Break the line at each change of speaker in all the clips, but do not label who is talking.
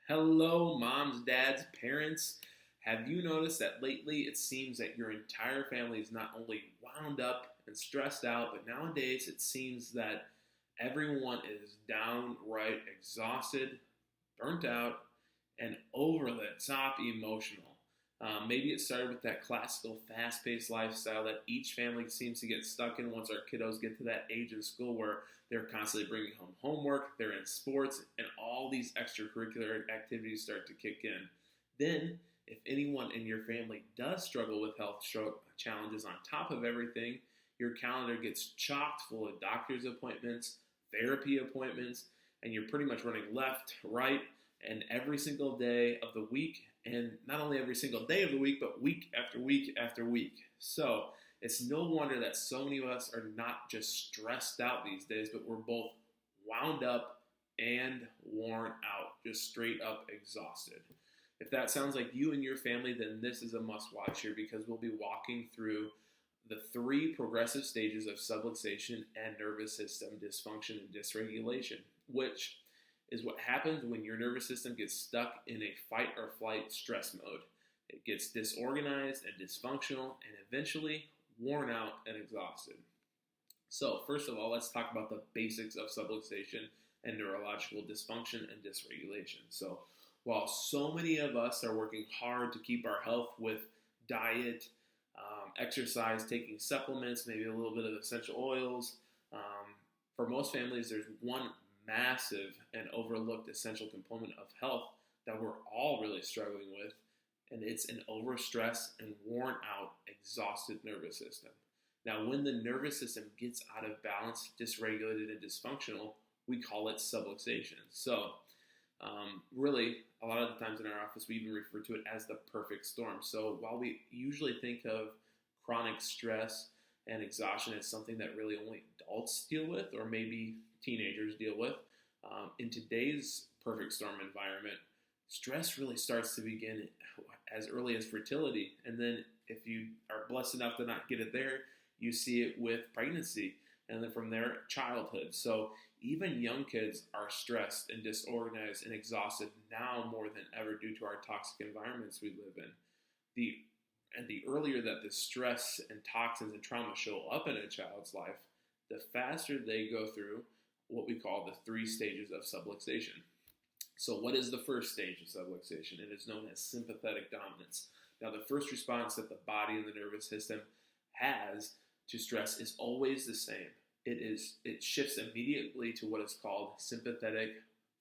Hello, moms, dads, parents. Have you noticed that lately it seems that your entire family is not only wound up and stressed out, but nowadays it seems that everyone is downright exhausted, burnt out, and over the top emotional? Maybe it started with that classical fast paced lifestyle that each family seems to get stuck in once our kiddos get to that age in school where they're constantly bringing home homework, they're in sports, and all these extracurricular activities start to kick in. Then, if anyone in your family does struggle with challenges on top of everything, your calendar gets chocked full of doctor's appointments, therapy appointments, and you're pretty much running left, right, and every single day of the week, and not only every single day of the week, but week after week after week. So it's no wonder that so many of us are not just stressed out these days, but we're both wound up and worn out, just straight up exhausted. If that sounds like you and your family, then this is a must watch here because we'll be walking through the three progressive stages of subluxation and nervous system dysfunction and dysregulation, which is what happens when your nervous system gets stuck in a fight or flight stress mode. It gets disorganized and dysfunctional and eventually worn out and exhausted. So, first of all, let's talk about the basics of subluxation and neurological dysfunction and dysregulation. So, while so many of us are working hard to keep our health with diet, exercise, taking supplements, maybe a little bit of essential oils, for most families, there's one massive and overlooked essential component of health that we're all really struggling with, and it's an overstressed and worn out, exhausted nervous system. Now, when the nervous system gets out of balance, dysregulated, and dysfunctional, we call it subluxation. So, really, a lot of the times in our office, we even refer to it as the perfect storm. So, while we usually think of chronic stress and exhaustion as something that really only adults deal with, or maybe teenagers deal with, in today's perfect storm environment, stress really starts to begin as early as fertility. And then if you are blessed enough to not get it there, you see it with pregnancy. And then from there, childhood. So even young kids are stressed and disorganized and exhausted now more than ever due to our toxic environments we live in. The earlier that the stress and toxins and trauma show up in a child's life, the faster they go through what we call the three stages of subluxation. So what is the first stage of subluxation? It is known as sympathetic dominance. Now, the first response that the body and the nervous system has to stress is always the same. It shifts immediately to what is called sympathetic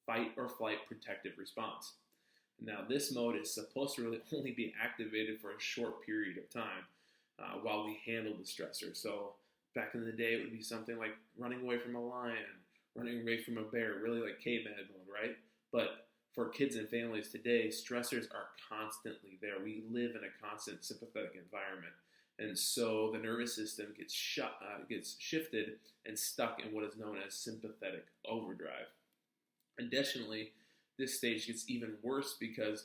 fight or flight protective response. Now, this mode is supposed to really only be activated for a short period of time while we handle the stressor. So back in the day, it would be something like running away from a lion, running away from a bear, really like caveman mode, right? But for kids and families today, stressors are constantly there. We live in a constant sympathetic environment. And so the nervous system gets shifted and stuck in what is known as sympathetic overdrive. Additionally, this stage gets even worse because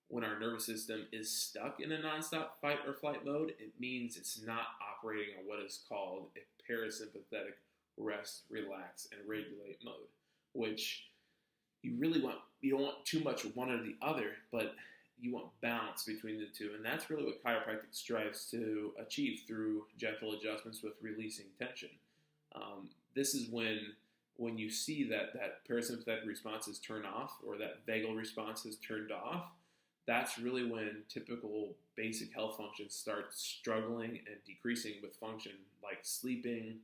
when our nervous system is stuck in a nonstop fight or flight mode, it means it's not operating on what is called a parasympathetic rest, relax, and regulate mode, which you don't want too much of one or the other, but you want balance between the two. And that's really what chiropractic strives to achieve through gentle adjustments with releasing tension. This is when you see that parasympathetic response is turned off or that vagal response is turned off, that's really when typical basic health functions start struggling and decreasing with function, like sleeping.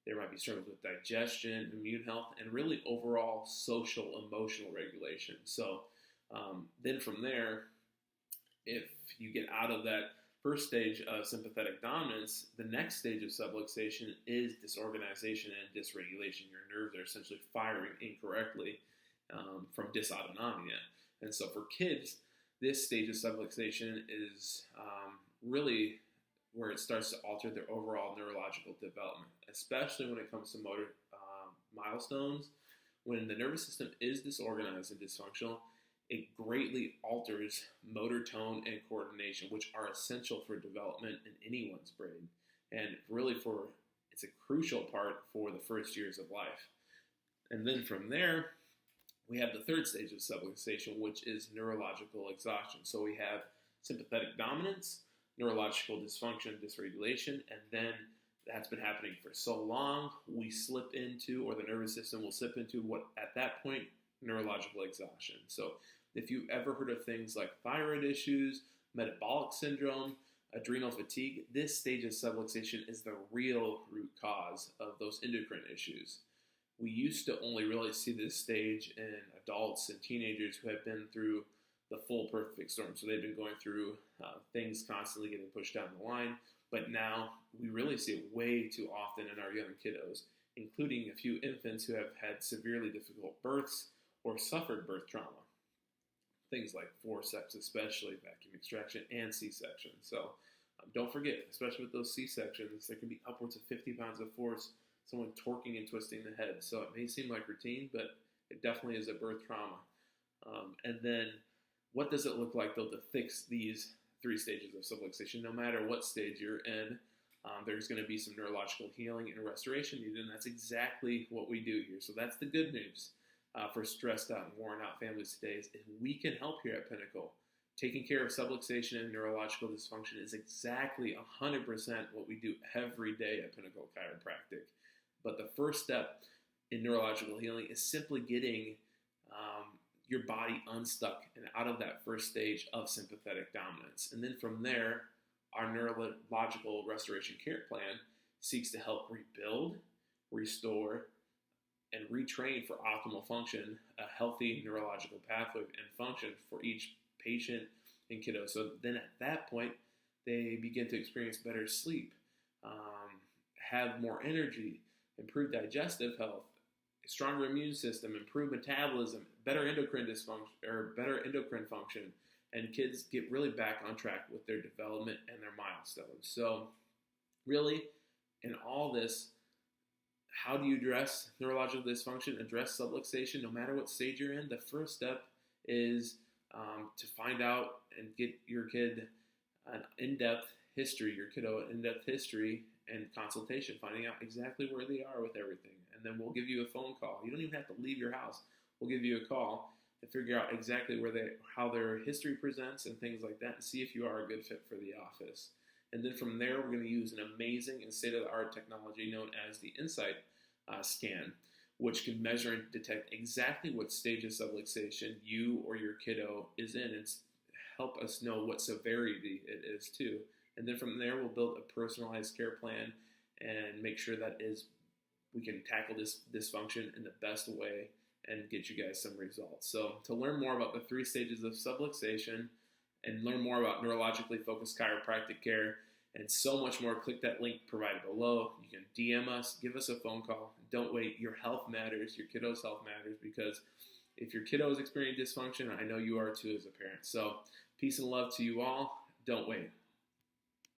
There might be struggles with digestion, immune health, and really overall social, emotional regulation. So then from there, if you get out of that first stage of sympathetic dominance, the next stage of subluxation is disorganization and dysregulation. Your nerves are essentially firing incorrectly from dysautonomia. And so for kids, this stage of subluxation is really where it starts to alter their overall neurological development, especially when it comes to motor milestones. When the nervous system is disorganized and dysfunctional, it greatly alters motor tone and coordination, which are essential for development in anyone's brain. And really it's a crucial part for the first years of life. And then from there, We have the third stage of subluxation, which is neurological exhaustion. So we have sympathetic dominance, neurological dysfunction, dysregulation, and then that's been happening for so long, we slip into, or the nervous system will slip into what, at that point, neurological exhaustion. So if you've ever heard of things like thyroid issues, metabolic syndrome, adrenal fatigue, this stage of subluxation is the real root cause of those endocrine issues. We used to only really see this stage in adults and teenagers who have been through the full perfect storm. So they've been going through things constantly getting pushed down the line. But now we really see it way too often in our young kiddos, including a few infants who have had severely difficult births or suffered birth trauma. Things like forceps, especially vacuum extraction and C-section. So don't forget, especially with those C-sections, there can be upwards of 50 pounds of force, someone torquing and twisting the head. So it may seem like routine, but it definitely is a birth trauma. And then what does it look like, though, to fix these three stages of subluxation? No matter what stage you're in, there's going to be some neurological healing and restoration needed, and that's exactly what we do here. So that's the good news for stressed out and worn out families today, is we can help here at Pinnacle. Taking care of subluxation and neurological dysfunction is exactly 100% what we do every day at Pinnacle Chiropractic. But the first step in neurological healing is simply getting your body unstuck and out of that first stage of sympathetic dominance. And then from there, our neurological restoration care plan seeks to help rebuild, restore, and retrain for optimal function, a healthy neurological pathway and function for each patient and kiddo. So then at that point, they begin to experience better sleep, have more energy, improved digestive health, a stronger immune system, improved metabolism, better endocrine dysfunction or better endocrine function, and kids get really back on track with their development and their milestones. So really, in all this, how do you address neurological dysfunction, address subluxation, no matter what stage you're in? The first step is to find out and get your kid an in-depth history, your kiddo an in-depth history and consultation, finding out exactly where they are with everything. And then we'll give you a phone call. You don't even have to leave your house. We'll give you a call and figure out exactly how their history presents and things like that, and see if you are a good fit for the office. And then from there, we're going to use an amazing and state-of-the-art technology known as the Insight scan, which can measure and detect exactly what stage of subluxation you or your kiddo is in, and help us know what severity it is too. And then from there, we'll build a personalized care plan and make sure that we can tackle this dysfunction in the best way and get you guys some results. So to learn more about the three stages of subluxation and learn more about neurologically focused chiropractic care and so much more, click that link provided below. You can DM us, give us a phone call. Don't wait. Your health matters. Your kiddo's health matters, because if your kiddo is experiencing dysfunction, I know you are too as a parent. So peace and love to you all. Don't wait.